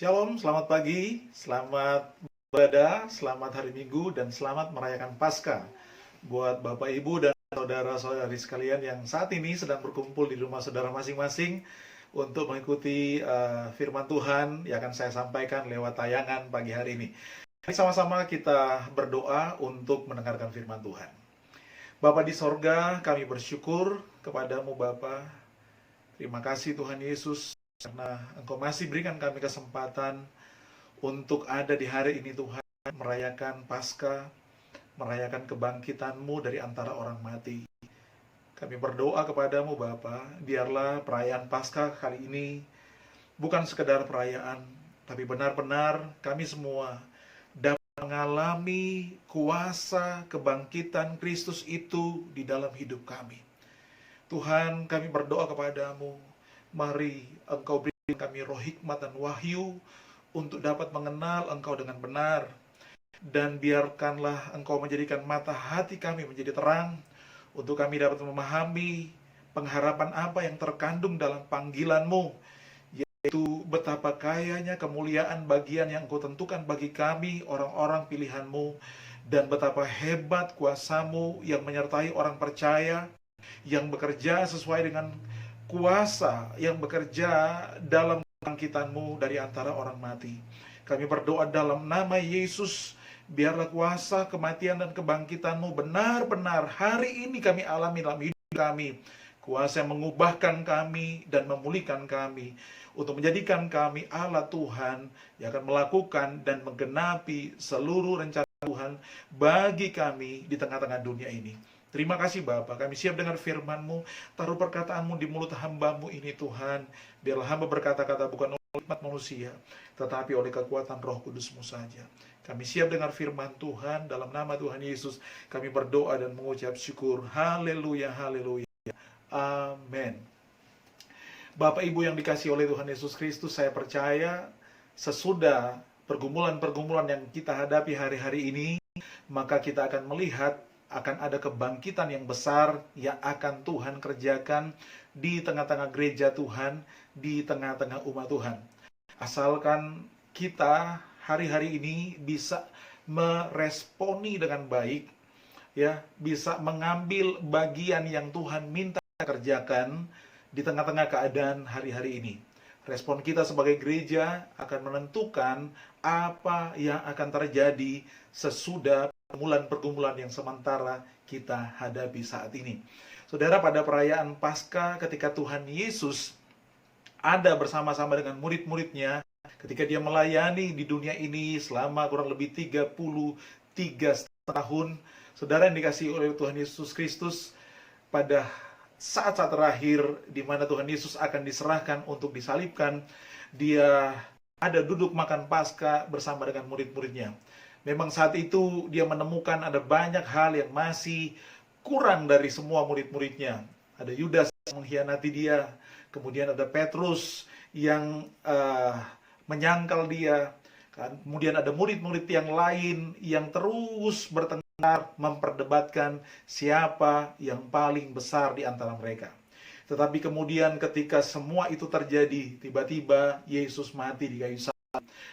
Shalom, selamat pagi, selamat beribadah, selamat hari Minggu, dan selamat merayakan Paskah buat Bapak, Ibu, dan saudara-saudari sekalian yang saat ini sedang berkumpul di rumah saudara masing-masing untuk mengikuti firman Tuhan yang akan saya sampaikan lewat tayangan pagi hari ini. Mari sama-sama kita berdoa untuk mendengarkan firman Tuhan. Bapa di sorga, kami bersyukur kepadamu Bapa. Terima kasih Tuhan Yesus, karena Engkau masih berikan kami kesempatan untuk ada di hari ini Tuhan, merayakan Paskah, merayakan kebangkitan-Mu dari antara orang mati. Kami berdoa kepadamu Bapa, biarlah perayaan Paskah kali ini bukan sekedar perayaan, tapi benar-benar kami semua dapat mengalami kuasa kebangkitan Kristus itu di dalam hidup kami. Tuhan, kami berdoa kepadamu, mari Engkau beri kami roh hikmat dan wahyu untuk dapat mengenal Engkau dengan benar. Dan biarkanlah Engkau menjadikan mata hati kami menjadi terang, untuk kami dapat memahami pengharapan apa yang terkandung dalam panggilan-Mu, yaitu betapa kayanya kemuliaan bagian yang Engkau tentukan bagi kami, orang-orang pilihan-Mu, dan betapa hebat kuasa-Mu yang menyertai orang percaya, yang bekerja sesuai dengan kuasa, yang bekerja dalam kebangkitan-Mu dari antara orang mati. Kami berdoa dalam nama Yesus, biarlah kuasa kematian dan kebangkitan-Mu benar-benar hari ini kami alami dalam hidup kami. Kuasa yang mengubahkan kami dan memulihkan kami, untuk menjadikan kami alat Tuhan yang akan melakukan dan menggenapi seluruh rencana Tuhan bagi kami di tengah-tengah dunia ini. Terima kasih Bapa, kami siap dengar firman-Mu. Taruh perkataan-Mu di mulut hamba-Mu ini Tuhan. Biarlah hamba berkata-kata bukan oleh hikmat manusia, tetapi oleh kekuatan Roh Kudus-Mu saja. Kami siap dengar firman Tuhan. Dalam nama Tuhan Yesus kami berdoa dan mengucap syukur. Haleluya, haleluya, amin. Bapak Ibu yang dikasihi oleh Tuhan Yesus Kristus, saya percaya sesudah pergumulan-pergumulan yang kita hadapi hari-hari ini, maka kita akan melihat akan ada kebangkitan yang besar yang akan Tuhan kerjakan di tengah-tengah gereja Tuhan, di tengah-tengah umat Tuhan. Asalkan kita hari-hari ini bisa meresponi dengan baik, ya, bisa mengambil bagian yang Tuhan minta kerjakan di tengah-tengah keadaan hari-hari ini. Respon kita sebagai gereja akan menentukan apa yang akan terjadi sesudah pergumulan-pergumulan yang sementara kita hadapi saat ini. Saudara, pada perayaan Paskah ketika Tuhan Yesus ada bersama-sama dengan murid-muridnya, ketika dia melayani di dunia ini selama kurang lebih 33 tahun, saudara yang dikasihi oleh Tuhan Yesus Kristus, pada saat-saat terakhir di mana Tuhan Yesus akan diserahkan untuk disalibkan, dia ada duduk makan Paskah bersama dengan murid-muridnya. Memang saat itu dia menemukan ada banyak hal yang masih kurang dari semua murid-muridnya. Ada Yudas yang mengkhianati dia, kemudian ada Petrus yang menyangkal dia, kemudian ada murid-murid yang lain yang terus bertengkar, memperdebatkan siapa yang paling besar di antara mereka. Tetapi kemudian ketika semua itu terjadi, tiba-tiba Yesus mati di kayu salib.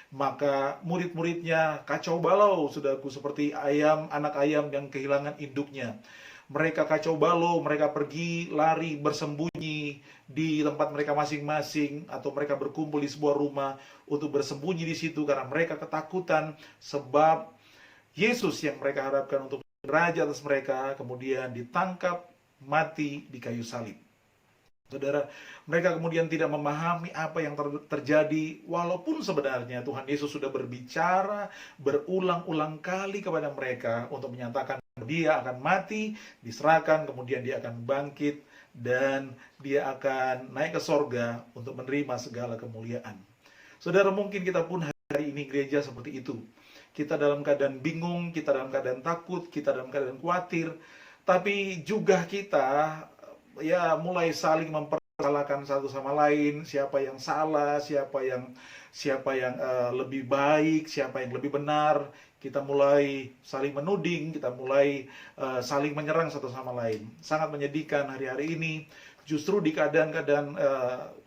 Maka murid-muridnya kacau balau, saudaraku, seperti anak ayam yang kehilangan induknya. Mereka kacau balau, mereka pergi lari bersembunyi di tempat mereka masing-masing, atau mereka berkumpul di sebuah rumah untuk bersembunyi di situ karena mereka ketakutan sebab Yesus yang mereka harapkan untuk raja atas mereka kemudian ditangkap mati di kayu salib. Saudara, mereka kemudian tidak memahami apa yang terjadi, walaupun sebenarnya Tuhan Yesus sudah berbicara berulang-ulang kali kepada mereka untuk menyatakan dia akan mati, diserahkan, kemudian dia akan bangkit, dan dia akan naik ke sorga untuk menerima segala kemuliaan. Saudara, mungkin kita pun hari ini gereja seperti itu. Kita dalam keadaan bingung, kita dalam keadaan takut, kita dalam keadaan khawatir, tapi juga kita mulai saling mempersalahkan satu sama lain, siapa yang salah, siapa yang lebih baik, siapa yang lebih benar. Kita mulai saling menuding, kita mulai saling menyerang satu sama lain. Sangat menyedihkan hari-hari ini. Justru di keadaan-keadaan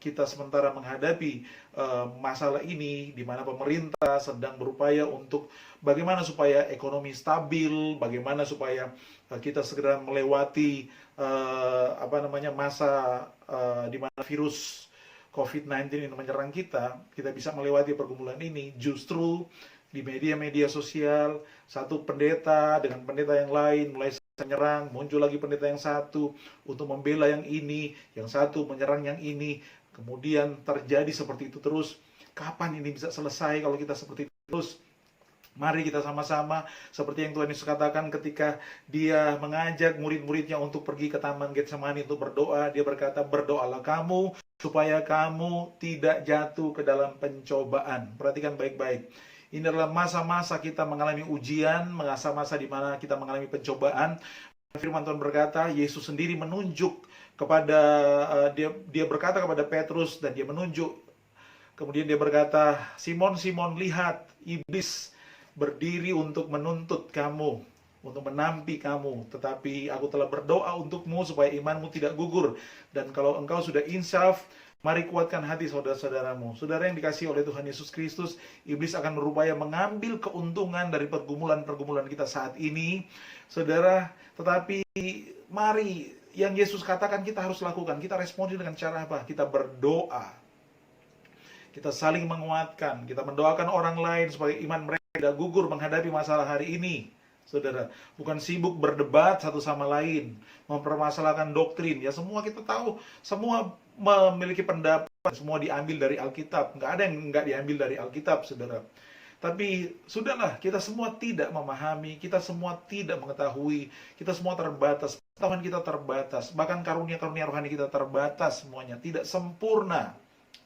kita sementara menghadapi masalah ini, di mana pemerintah sedang berupaya untuk bagaimana supaya ekonomi stabil, bagaimana supaya kita segera melewati masa di mana virus COVID-19 ini menyerang kita bisa melewati pergumulan ini. Justru di media-media sosial, satu pendeta dengan pendeta yang lain mulai menyerang, muncul lagi pendeta yang satu untuk membela yang ini, yang satu menyerang yang ini, kemudian terjadi seperti itu terus. Kapan ini bisa selesai kalau kita seperti itu terus? Mari kita sama-sama, seperti yang Tuhan Yesus katakan ketika dia mengajak murid-muridnya untuk pergi ke Taman Getsemani untuk berdoa. Dia berkata, berdoalah kamu supaya kamu tidak jatuh ke dalam pencobaan. Perhatikan baik-baik. Ini adalah masa-masa kita mengalami ujian, masa-masa di mana kita mengalami pencobaan. Firman Tuhan berkata, Yesus sendiri menunjuk kepada, dia berkata kepada Petrus dan dia menunjuk. Kemudian dia berkata, Simon, Simon, lihat, iblis berdiri untuk menuntut kamu, untuk menampi kamu. Tetapi aku telah berdoa untukmu supaya imanmu tidak gugur. Dan kalau engkau sudah insaf, mari kuatkan hati saudara-saudaramu. Saudara yang dikasihi oleh Tuhan Yesus Kristus, iblis akan berupaya mengambil keuntungan dari pergumulan-pergumulan kita saat ini. Saudara, tetapi mari yang Yesus katakan kita harus lakukan. Kita responi dengan cara apa? Kita berdoa. Kita saling menguatkan. Kita mendoakan orang lain supaya iman mereka tidak gugur menghadapi masalah hari ini. Saudara, bukan sibuk berdebat satu sama lain, mempermasalahkan doktrin. Ya semua kita tahu, semua memiliki pendapat, semua diambil dari Alkitab. Nggak ada yang nggak diambil dari Alkitab, saudara. Tapi sudahlah, kita semua tidak memahami, kita semua tidak mengetahui, kita semua terbatas, pengetahuan kita terbatas, bahkan karunia-karunia rohani kita terbatas semuanya, tidak sempurna,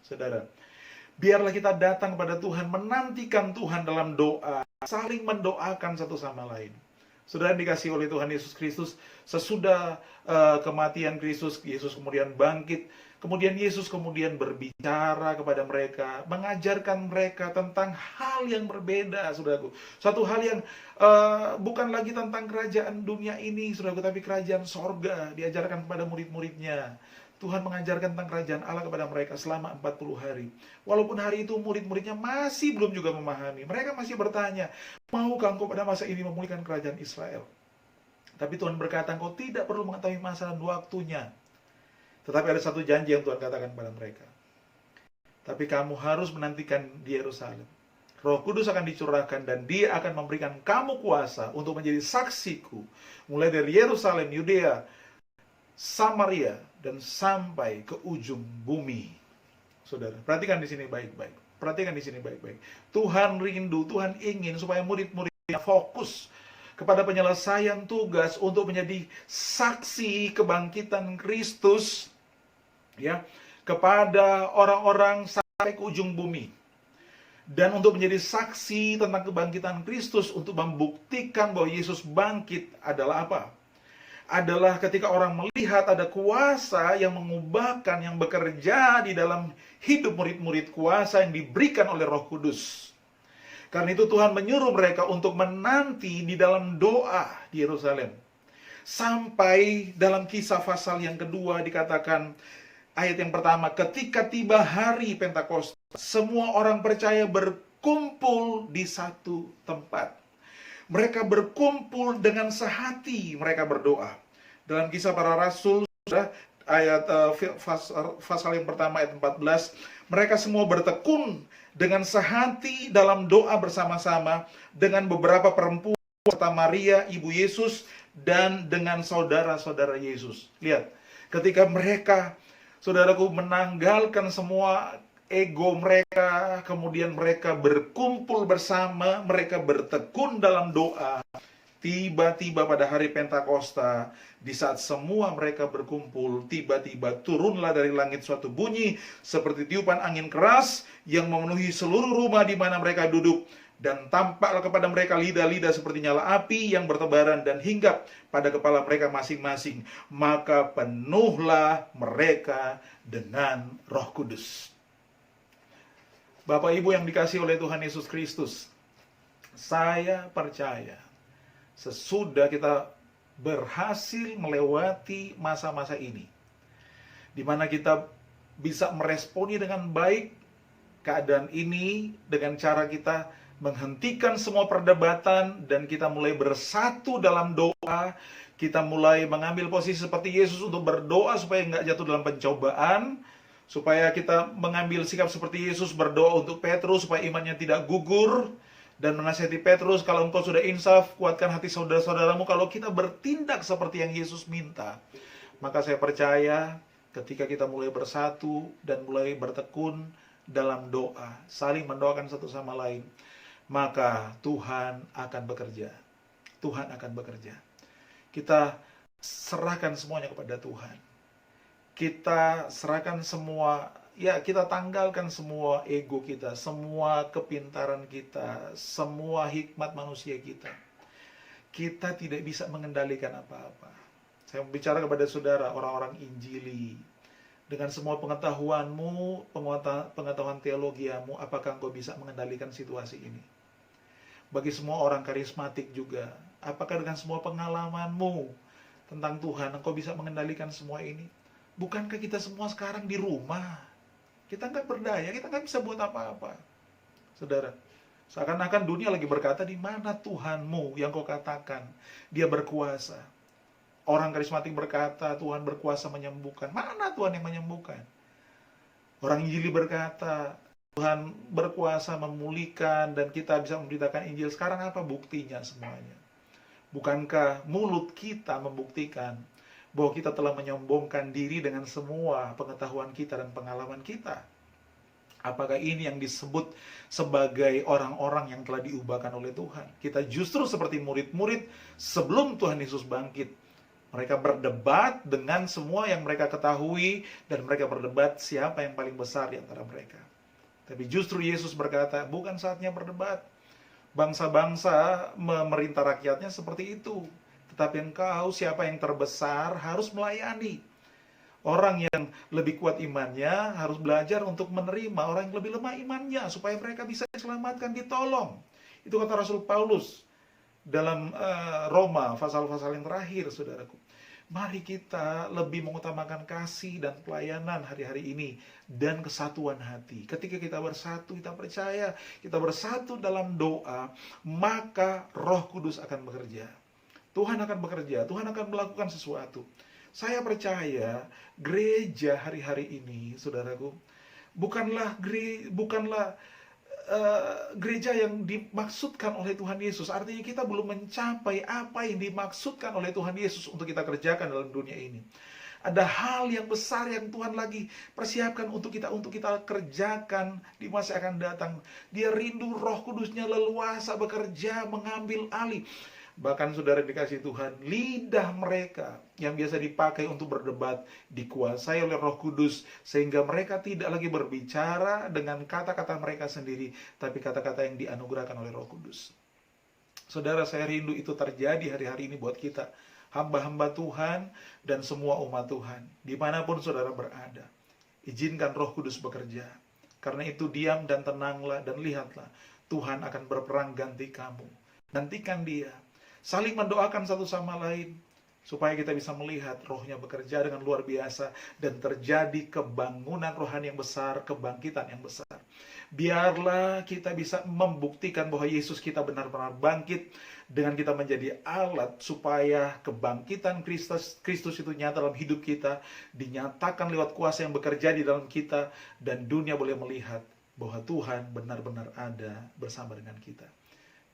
saudara. Biarlah kita datang kepada Tuhan, menantikan Tuhan dalam doa, saling mendoakan satu sama lain. Saudara dikasihi oleh Tuhan Yesus Kristus, sesudah kematian Kristus, Yesus kemudian bangkit. Kemudian Yesus kemudian berbicara kepada mereka, mengajarkan mereka tentang hal yang berbeda, saudaraku. Satu hal yang bukan lagi tentang kerajaan dunia ini, saudaraku, tapi kerajaan sorga, diajarkan kepada murid-muridnya. Tuhan mengajarkan tentang kerajaan Allah kepada mereka selama 40 hari. Walaupun hari itu murid-muridnya masih belum juga memahami. Mereka masih bertanya, maukah engkau pada masa ini memulihkan kerajaan Israel? Tapi Tuhan berkata, engkau tidak perlu mengetahui masa dan waktunya. Tetapi ada satu janji yang Tuhan katakan kepada mereka. Tapi kamu harus menantikan di Yerusalem. Roh Kudus akan dicurahkan dan Dia akan memberikan kamu kuasa untuk menjadi saksiku. Mulai dari Yerusalem, Yudea, Samaria, dan sampai ke ujung bumi. Saudara, perhatikan di sini baik-baik. Perhatikan di sini baik-baik. Tuhan rindu, Tuhan ingin supaya murid-muridnya fokus kepada penyelesaian tugas untuk menjadi saksi kebangkitan Kristus, ya, kepada orang-orang sampai ke ujung bumi. Dan untuk menjadi saksi tentang kebangkitan Kristus, untuk membuktikan bahwa Yesus bangkit adalah apa? Adalah ketika orang melihat ada kuasa yang mengubahkan, yang bekerja di dalam hidup murid-murid, kuasa yang diberikan oleh Roh Kudus. Karena itu Tuhan menyuruh mereka untuk menanti di dalam doa di Yerusalem. Sampai dalam Kisah pasal yang kedua dikatakan, ayat yang pertama, ketika tiba hari Pentakosta, semua orang percaya berkumpul di satu tempat. Mereka berkumpul dengan sehati, mereka berdoa. Dalam Kisah Para Rasul, ayat pasal yang pertama ayat 14, mereka semua bertekun dengan sehati dalam doa bersama-sama dengan beberapa perempuan serta Maria, ibu Yesus, dan dengan saudara-saudara Yesus. Lihat, ketika mereka, saudaraku, menanggalkan semua ego mereka, kemudian mereka berkumpul bersama, mereka bertekun dalam doa. Tiba-tiba pada hari Pentakosta, di saat semua mereka berkumpul, tiba-tiba turunlah dari langit suatu bunyi seperti tiupan angin keras yang memenuhi seluruh rumah di mana mereka duduk, dan tampaklah kepada mereka lidah-lidah seperti nyala api yang bertebaran dan hinggap pada kepala mereka masing-masing. Maka penuhlah mereka dengan Roh Kudus. Bapak Ibu yang dikasihi oleh Tuhan Yesus Kristus, saya percaya sesudah kita berhasil melewati masa-masa ini, di mana kita bisa meresponi dengan baik keadaan ini dengan cara kita menghentikan semua perdebatan dan kita mulai bersatu dalam doa. Kita mulai mengambil posisi seperti Yesus untuk berdoa supaya nggak jatuh dalam pencobaan, supaya kita mengambil sikap seperti Yesus berdoa untuk Petrus supaya imannya tidak gugur, dan menasihati Petrus, kalau engkau sudah insaf, kuatkan hati saudara-saudaramu. Kalau kita bertindak seperti yang Yesus minta, maka saya percaya ketika kita mulai bersatu dan mulai bertekun dalam doa, saling mendoakan satu sama lain, maka Tuhan akan bekerja. Tuhan akan bekerja. Kita serahkan semuanya kepada Tuhan. Kita serahkan semua, ya kita tanggalkan semua ego kita, semua kepintaran kita, semua hikmat manusia kita. Kita tidak bisa mengendalikan apa-apa. Saya bicara kepada saudara, orang-orang Injili. Dengan semua pengetahuanmu, pengetahuan teologiamu, apakah engkau bisa mengendalikan situasi ini? Bagi semua orang karismatik juga, apakah dengan semua pengalamanmu tentang Tuhan, engkau bisa mengendalikan semua ini? Bukankah kita semua sekarang di rumah? Kita nggak berdaya, kita nggak bisa buat apa-apa. Saudara, seakan-akan dunia lagi berkata, di mana Tuhanmu yang kau katakan dia berkuasa? Orang karismatik berkata, Tuhan berkuasa menyembuhkan. Mana Tuhan yang menyembuhkan? Orang Injili berkata, Tuhan berkuasa memulihkan dan kita bisa memberitakan Injil. Sekarang apa buktinya semuanya? Bukankah mulut kita membuktikan bahwa kita telah menyombongkan diri dengan semua pengetahuan kita dan pengalaman kita? Apakah ini yang disebut sebagai orang-orang yang telah diubahkan oleh Tuhan? Kita justru seperti murid-murid sebelum Tuhan Yesus bangkit. Mereka berdebat dengan semua yang mereka ketahui, dan mereka berdebat siapa yang paling besar di antara mereka. Tapi justru Yesus berkata, bukan saatnya berdebat. Bangsa-bangsa memerintah rakyatnya seperti itu. Tetapi engkau, siapa yang terbesar, harus melayani. Orang yang lebih kuat imannya harus belajar untuk menerima orang yang lebih lemah imannya, supaya mereka bisa diselamatkan, ditolong. Itu kata Rasul Paulus dalam Roma, pasal-pasal yang terakhir, saudaraku. Mari kita lebih mengutamakan kasih dan pelayanan hari-hari ini dan kesatuan hati. Ketika kita bersatu, kita percaya, kita bersatu dalam doa, maka Roh Kudus akan bekerja. Tuhan akan bekerja, Tuhan akan melakukan sesuatu. Saya percaya gereja hari-hari ini, saudaraku, bukanlah gereja yang dimaksudkan oleh Tuhan Yesus. Artinya kita belum mencapai apa yang dimaksudkan oleh Tuhan Yesus untuk kita kerjakan dalam dunia ini. Ada hal yang besar yang Tuhan lagi persiapkan untuk kita kerjakan di masa akan datang. Dia rindu Roh Kudusnya leluasa bekerja, mengambil alih. Bahkan saudara dikasih Tuhan, lidah mereka yang biasa dipakai untuk berdebat dikuasai oleh Roh Kudus, sehingga mereka tidak lagi berbicara dengan kata-kata mereka sendiri, tapi kata-kata yang dianugerahkan oleh Roh Kudus. Saudara, saya rindu itu terjadi hari-hari ini buat kita, hamba-hamba Tuhan dan semua umat Tuhan, dimanapun saudara berada. Izinkan Roh Kudus bekerja. Karena itu diam dan tenanglah dan lihatlah, Tuhan akan berperang ganti kamu. Nantikan Dia. Saling mendoakan satu sama lain, supaya kita bisa melihat Rohnya bekerja dengan luar biasa, dan terjadi kebangunan rohani yang besar, kebangkitan yang besar. Biarlah kita bisa membuktikan bahwa Yesus kita benar-benar bangkit, dengan kita menjadi alat supaya kebangkitan Kristus itu nyata dalam hidup kita, dinyatakan lewat kuasa yang bekerja di dalam kita, dan dunia boleh melihat bahwa Tuhan benar-benar ada bersama dengan kita.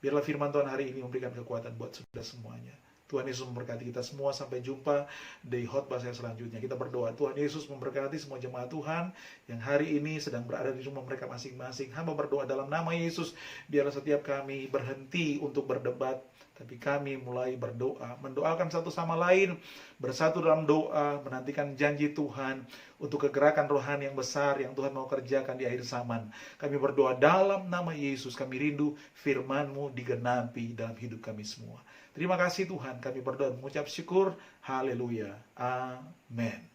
Biarlah firman Tuhan hari ini memberikan kekuatan buat saudara semuanya. Tuhan Yesus memberkati kita semua. Sampai jumpa di khotbah saya selanjutnya. Kita berdoa, Tuhan Yesus memberkati semua jemaat Tuhan yang hari ini sedang berada di rumah mereka masing-masing. Hamba berdoa dalam nama Yesus, biarlah setiap kami berhenti untuk berdebat, tapi kami mulai berdoa, mendoakan satu sama lain, bersatu dalam doa, menantikan janji Tuhan untuk kegerakan rohani yang besar yang Tuhan mau kerjakan di akhir zaman. Kami berdoa dalam nama Yesus, kami rindu firman-Mu digenapi dalam hidup kami semua. Terima kasih Tuhan, kami berdoa mengucap syukur. Haleluya. Amin.